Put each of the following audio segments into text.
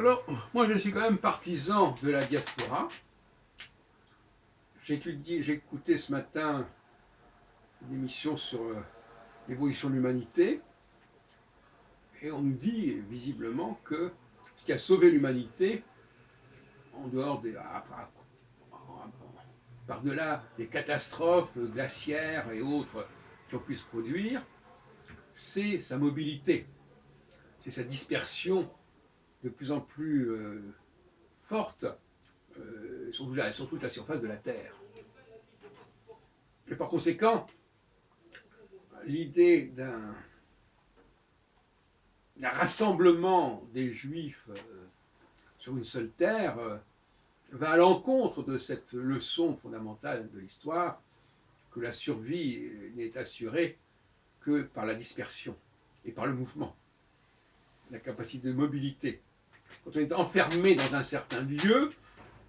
Alors, moi je suis quand même partisan de la diaspora. J'ai écouté ce matin une émission sur l'évolution de l'humanité, et on nous dit visiblement que ce qui a sauvé l'humanité, en dehors des. Par-delà les catastrophes glaciaires et autres qui ont pu se produire, c'est sa mobilité, c'est sa dispersion de plus en plus forte sur toute la surface de la Terre. Et par conséquent, l'idée d'un rassemblement des Juifs sur une seule terre va à l'encontre de cette leçon fondamentale de l'histoire, que la survie n'est assurée que par la dispersion et par le mouvement, la capacité de mobilité. Quand on est enfermé dans un certain lieu,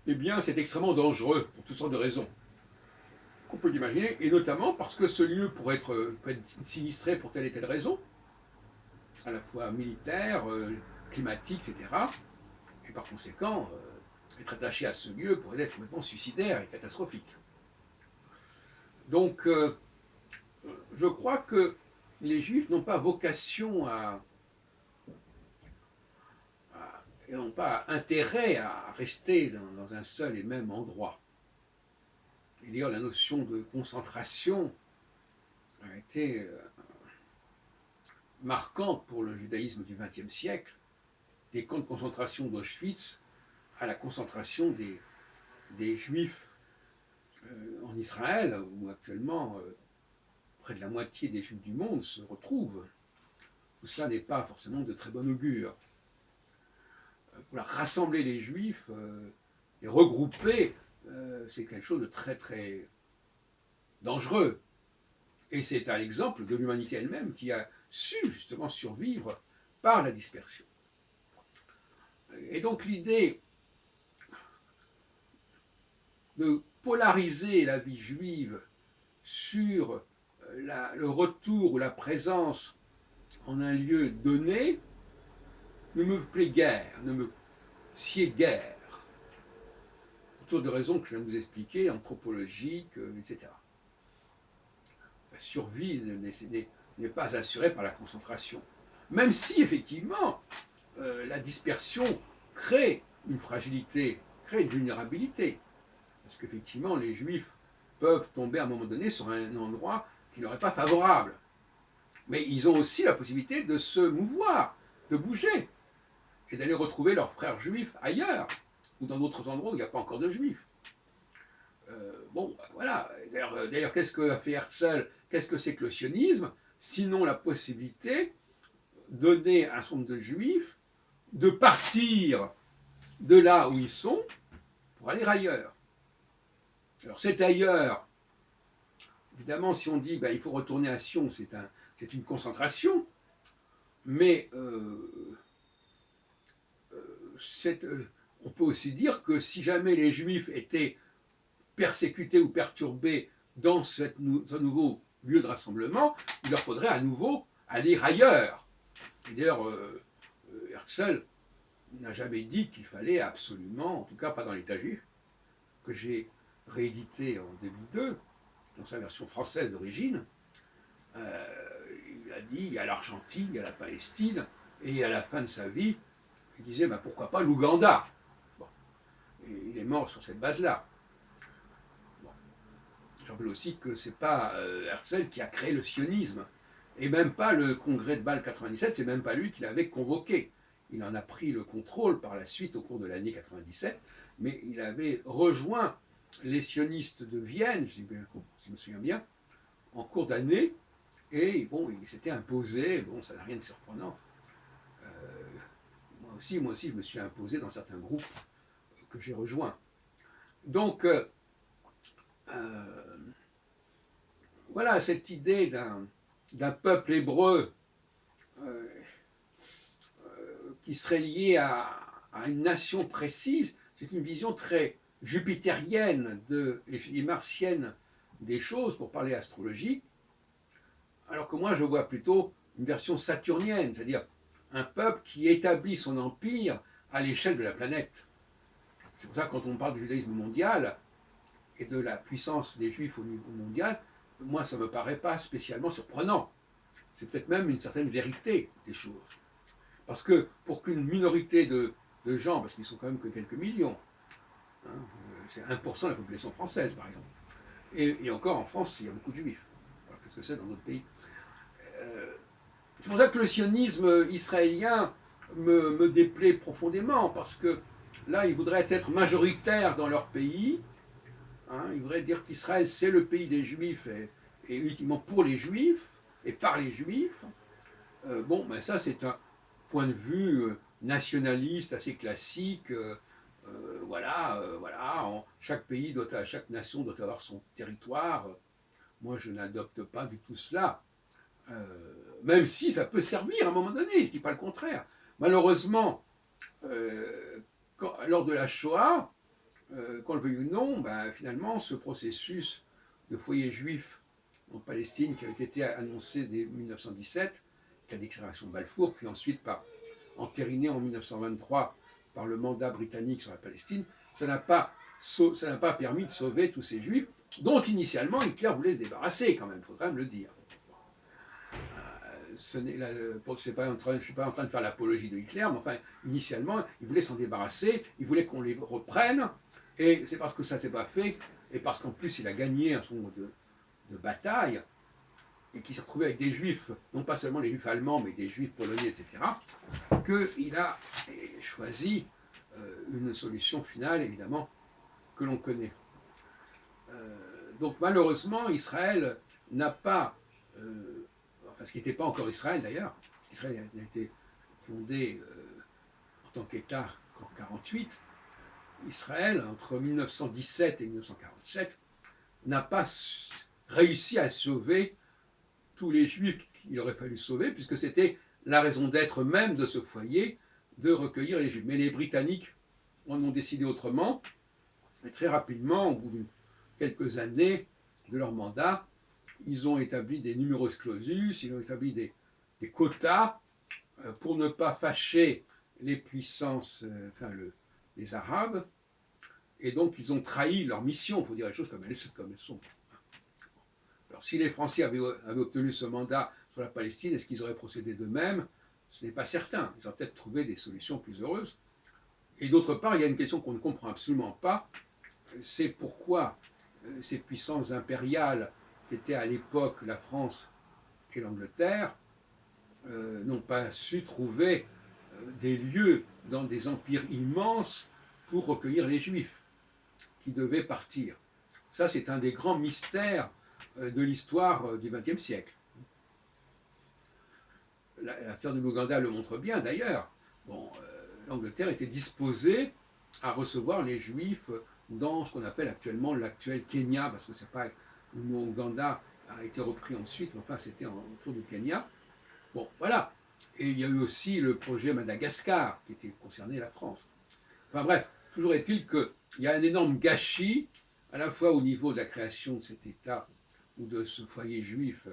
eh bien c'est extrêmement dangereux pour toutes sortes de raisons qu'on peut imaginer, et notamment parce que ce lieu peut être sinistré pour telle et telle raison, à la fois militaire, climatique, etc. Et par conséquent, être attaché à ce lieu pourrait être complètement suicidaire et catastrophique. Donc, je crois que les Juifs n'ont pas vocation et n'ont pas intérêt à rester dans un seul et même endroit. Et d'ailleurs, la notion de concentration a été marquante pour le judaïsme du XXe siècle, des camps de concentration d'Auschwitz à la concentration des Juifs en Israël, où actuellement près de la moitié des Juifs du monde se retrouvent. Tout cela n'est pas forcément de très bon augure. Pour rassembler les Juifs et regrouper, c'est quelque chose de très très dangereux. Et c'est un exemple de l'humanité elle-même qui a su justement survivre par la dispersion. Et donc l'idée de polariser la vie juive sur le retour ou la présence en un lieu donné ne me plaît guère, ne me sied guère. Pour toutes de raisons que je viens de vous expliquer, anthropologiques, etc. La survie n'est pas assurée par la concentration. Même si, effectivement, la dispersion crée une fragilité, crée une vulnérabilité. Parce qu'effectivement, les Juifs peuvent tomber à un moment donné sur un endroit qui leur est pas favorable. Mais ils ont aussi la possibilité de se mouvoir, de bouger, et d'aller retrouver leurs frères juifs ailleurs, ou dans d'autres endroits où il n'y a pas encore de Juifs. Bon, voilà. D'ailleurs, qu'est-ce que fait Herzl? Qu'est-ce que c'est que le sionisme? Sinon la possibilité donnée à un certain nombre de Juifs de partir de là où ils sont pour aller ailleurs. Alors cet ailleurs, évidemment, si on dit il faut retourner à Sion, c'est une concentration, mais on peut aussi dire que si jamais les Juifs étaient persécutés ou perturbés dans ce nouveau lieu de rassemblement, il leur faudrait à nouveau aller ailleurs. Et d'ailleurs, Herzl n'a jamais dit qu'il fallait absolument, en tout cas pas dans l'État juif, que j'ai réédité en 2002, dans sa version française d'origine. Il a dit il y a l'Argentine, il y a la Palestine, et à la fin de sa vie, il disait pourquoi pas l'Ouganda. Bon. Et il est mort sur cette base-là. Bon. Je rappelle aussi que ce n'est pas Herzl qui a créé le sionisme, et même pas le congrès de Bâle 97, c'est même pas lui qui l'avait convoqué. Il en a pris le contrôle par la suite au cours de l'année 97, mais il avait rejoint les sionistes de Vienne, si je me souviens bien, en cours d'année, et bon, il s'était imposé, bon, ça n'a rien de surprenant. Moi aussi, je me suis imposé dans certains groupes que j'ai rejoints. Donc, voilà, cette idée d'un peuple hébreu qui serait lié à une nation précise, c'est une vision très jupitérienne et martienne des choses, pour parler astrologie, alors que moi je vois plutôt une version saturnienne, c'est-à-dire un peuple qui établit son empire à l'échelle de la planète. C'est pour ça que quand on parle du judaïsme mondial et de la puissance des juifs au niveau mondial, moi ça ne me paraît pas spécialement surprenant. C'est peut-être même une certaine vérité des choses. Parce que pour qu'une minorité de gens, parce qu'ils sont quand même que quelques millions, hein, c'est 1% de la population française par exemple, et encore en France il y a beaucoup de juifs. Alors, qu'est-ce que c'est dans d'autres pays? C'est pour ça que le sionisme israélien me déplaît profondément, parce que là, ils voudraient être majoritaires dans leur pays. Hein, ils voudraient dire qu'Israël, c'est le pays des Juifs, et uniquement pour les Juifs, et par les Juifs. Bon, ben ça, c'est un point de vue nationaliste assez classique. Voilà, chaque pays, chaque nation doit avoir son territoire. Moi, je n'adopte pas du tout cela. Même si ça peut servir à un moment donné, je ne dis pas le contraire. Malheureusement, lors de la Shoah, qu'on le veuille ou non, ben, finalement, ce processus de foyer juif en Palestine qui avait été annoncé dès 1917, la déclaration de Balfour, puis ensuite entériné en 1923 par le mandat britannique sur la Palestine, ça n'a pas permis de sauver tous ces juifs dont initialement Hitler voulait se débarrasser quand même, il faut quand même le dire. Je ne suis pas en train de faire l'apologie de Hitler, mais enfin, initialement, il voulait s'en débarrasser, il voulait qu'on les reprenne, et c'est parce que ça ne s'est pas fait, et parce qu'en plus il a gagné un certain nombre de batailles, et qu'il s'est retrouvé avec des juifs, non pas seulement les juifs allemands, mais des juifs polonais, etc., qu'il a choisi une solution finale, évidemment, que l'on connaît. Donc malheureusement, Israël n'a pas, enfin ce qui n'était pas encore Israël d'ailleurs, Israël a été fondé en tant qu'État en 1948, Israël, entre 1917 et 1947, n'a pas réussi à sauver tous les juifs qu'il aurait fallu sauver, puisque c'était la raison d'être même de ce foyer, de recueillir les juifs. Mais les Britanniques en ont décidé autrement, et très rapidement, au bout de quelques années de leur mandat, ils ont établi des numerus clausus, ils ont établi des quotas pour ne pas fâcher les puissances, les Arabes, et donc ils ont trahi leur mission, il faut dire les choses comme elles sont. Alors si les Français avaient obtenu ce mandat sur la Palestine, est-ce qu'ils auraient procédé d'eux-mêmes? Ce n'est pas certain, ils auraient peut-être trouvé des solutions plus heureuses. Et d'autre part, il y a une question qu'on ne comprend absolument pas, c'est pourquoi ces puissances impériales qui étaient à l'époque la France et l'Angleterre n'ont pas su trouver des lieux dans des empires immenses pour recueillir les Juifs qui devaient partir. Ça, c'est un des grands mystères de l'histoire du XXe siècle. L'affaire de l'Ouganda le montre bien d'ailleurs. Bon, l'Angleterre était disposée à recevoir les Juifs dans ce qu'on appelle actuellement l'actuel Kenya, parce que c'est pas le mot Ouganda a été repris ensuite, mais enfin c'était autour du Kenya. Bon, voilà. Et il y a eu aussi le projet Madagascar qui était concerné la France. Enfin bref, toujours est-il qu'il y a un énorme gâchis, à la fois au niveau de la création de cet État ou de ce foyer juif,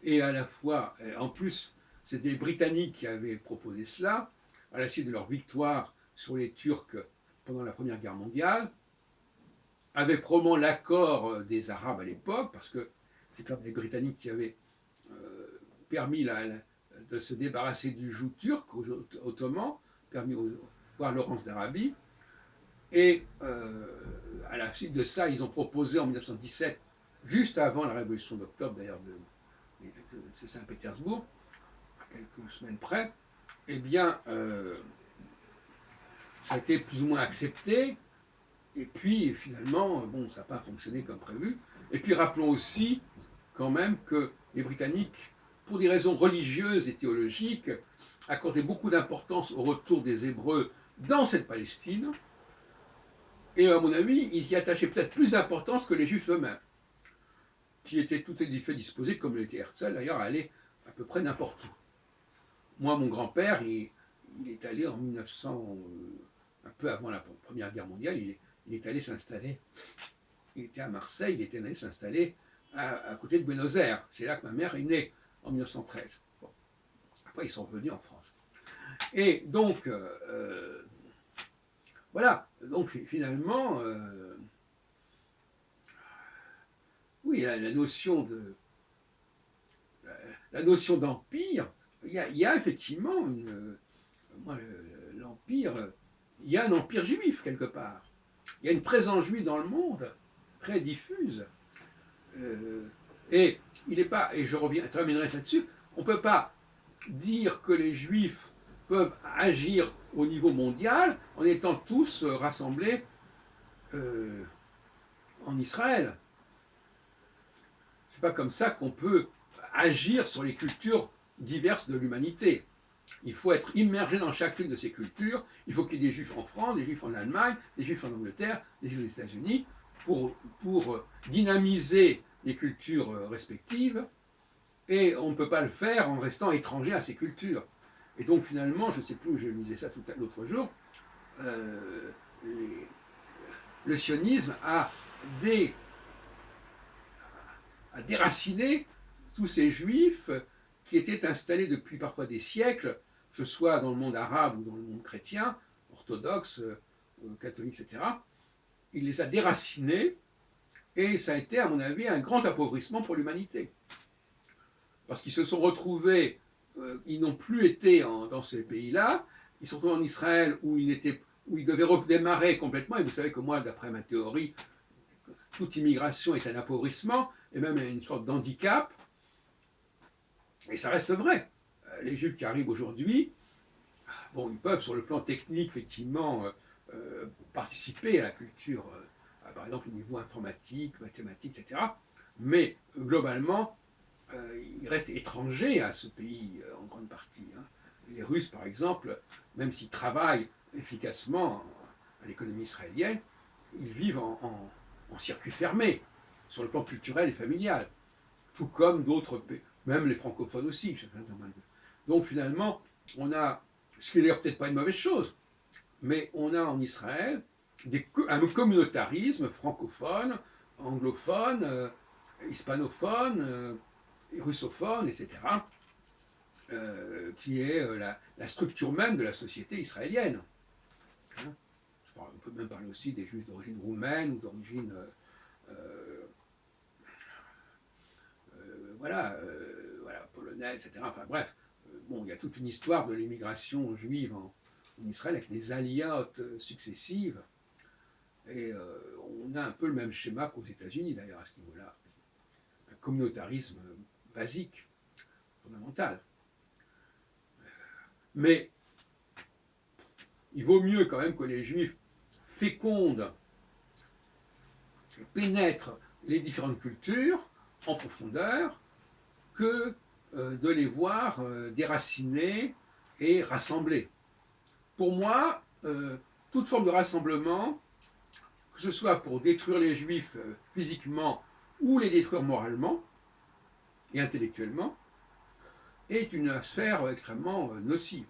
et à la fois, en plus, c'était les Britanniques qui avaient proposé cela, à la suite de leur victoire sur les Turcs pendant la Première Guerre mondiale, avec probablement l'accord des Arabes à l'époque, parce que c'est quand même les Britanniques qui avaient permis de se débarrasser du joug turc ottoman, permis voire Laurence d'Arabie. Et à la suite de ça, ils ont proposé en 1917, juste avant la révolution d'octobre d'ailleurs de Saint-Pétersbourg, à quelques semaines près, eh bien, ça a été plus ou moins accepté. Et puis finalement, bon, ça n'a pas fonctionné comme prévu. Et puis rappelons aussi quand même que les Britanniques, pour des raisons religieuses et théologiques, accordaient beaucoup d'importance au retour des Hébreux dans cette Palestine. Et à mon avis, ils y attachaient peut-être plus d'importance que les Juifs eux-mêmes, qui étaient tout à fait disposés, comme l'était Herzl d'ailleurs, à aller à peu près n'importe où. Moi, mon grand-père, il est allé en 1900, un peu avant la Première Guerre mondiale, il est allé s'installer, il était à Marseille, il était allé s'installer à côté de Buenos Aires. C'est là que ma mère est née, en 1913. Bon. Après, ils sont revenus en France. Et donc, Voilà, donc finalement, oui, la notion de la notion d'empire, il y a effectivement moi, l'empire, il y a un empire juif quelque part. Il y a une présence juive dans le monde très diffuse. Euh, et il n'est pas, et je reviens, terminerai là-dessus, on ne peut pas dire que les juifs peuvent agir au niveau mondial en étant tous rassemblés euh, en Israël. C'est pas comme ça qu'on peut agir sur les cultures diverses de l'humanité. Il faut être immergé dans chacune de ces cultures. Il faut qu'il y ait des juifs en France, des juifs en Allemagne, des juifs en Angleterre, des juifs aux États-Unis, pour dynamiser les cultures respectives. Et on ne peut pas le faire en restant étranger à ces cultures. Et donc finalement, je ne sais plus où je lisais ça tout l'autre jour, euh, les- le sionisme dé, a déraciné tous ces juifs qui étaient installés depuis parfois des siècles, que ce soit dans le monde arabe ou dans le monde chrétien, orthodoxe, catholique, etc. Il les a déracinés et ça a été, à mon avis, un grand appauvrissement pour l'humanité. Parce qu'ils se sont retrouvés, ils n'ont plus été dans ces pays-là, ils sont retrouvés en Israël où ils devaient redémarrer complètement. Et vous savez que moi, d'après ma théorie, toute immigration est un appauvrissement et même une sorte d'handicap. Et ça reste vrai. Les Juifs qui arrivent aujourd'hui, bon, ils peuvent sur le plan technique effectivement participer à la culture, par exemple au niveau informatique, mathématique, etc. Mais globalement, ils restent étrangers à ce pays en grande partie. Hein. Les Russes, par exemple, même s'ils travaillent efficacement à l'économie israélienne, ils vivent en circuit fermé sur le plan culturel et familial, tout comme d'autres pays, même les francophones aussi. Donc finalement, on a, ce qui n'est d'ailleurs peut-être pas une mauvaise chose, mais on a en Israël un communautarisme francophone, anglophone, hispanophone, russophone, etc., qui est la structure même de la société israélienne. Hein. On peut même parler aussi des juifs d'origine roumaine ou d'origine voilà, polonaise, etc. Enfin bref, bon, il y a toute une histoire de l'immigration juive en Israël avec des aliotes successives. Et on a un peu le même schéma qu'aux États-Unis d'ailleurs à ce niveau-là. Un communautarisme basique, fondamental. Mais il vaut mieux quand même que les juifs fécondent et pénètrent les différentes cultures en profondeur que de les voir déracinés et rassemblés. Pour moi, toute forme de rassemblement, que ce soit pour détruire les juifs physiquement ou les détruire moralement et intellectuellement, est une sphère extrêmement nocive.